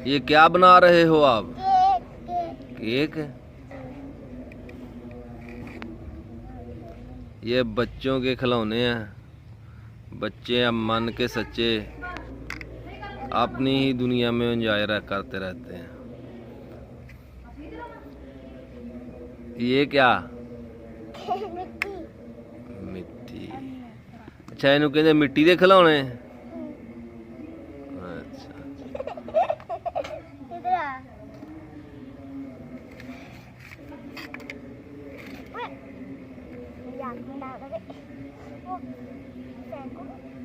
ये क्या बना रहे हो आप? केक। केक। ये बच्चों के खिलौने हैं। बच्चे अब मन के सच्चे अपनी ही दुनिया में एंजॉय करते रहते हैं। ये क्या? मिट्टी। मिट्टी। अच्छा, इन्हों कहते मिट्टी दे खिलौने। अच्छा। इधर आ।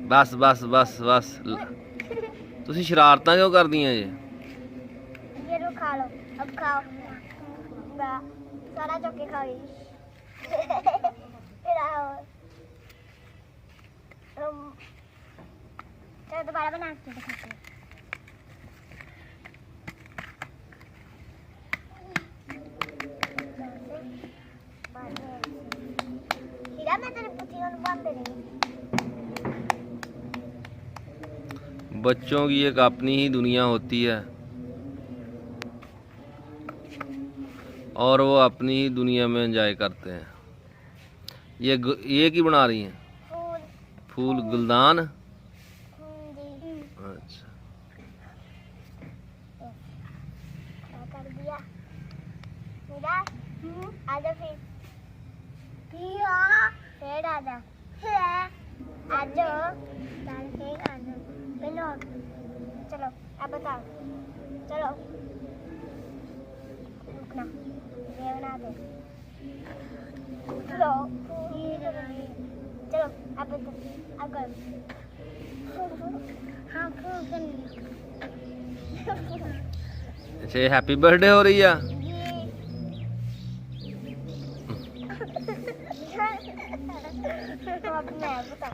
बस बस बस बस। तुसी शरारतां क्यों करदियां जे? ये लो खा लो। अब खाओ। सारा चौके खाओ। फिर आओ। चलो दोबारा बना के दिखाते हैं। हीरा मैं तेरे पुतियों को बांध देनी। बच्चों की एक अपनी ही दुनिया होती है और वो अपनी ही दुनिया में एंजॉय करते हैं। ये की बना रही हैं? फूल। फूल गुलदान। जी। अच्छा। कर दिया। हीरा आजा फिर आजा। आजो पहलो। चलो अब बताओ। चलो रुकना। ये बना दे। चलो चलो अब अब हाँ अच्छा, ये हैप्पी बर्थडे हो रही है। अब मैं बता।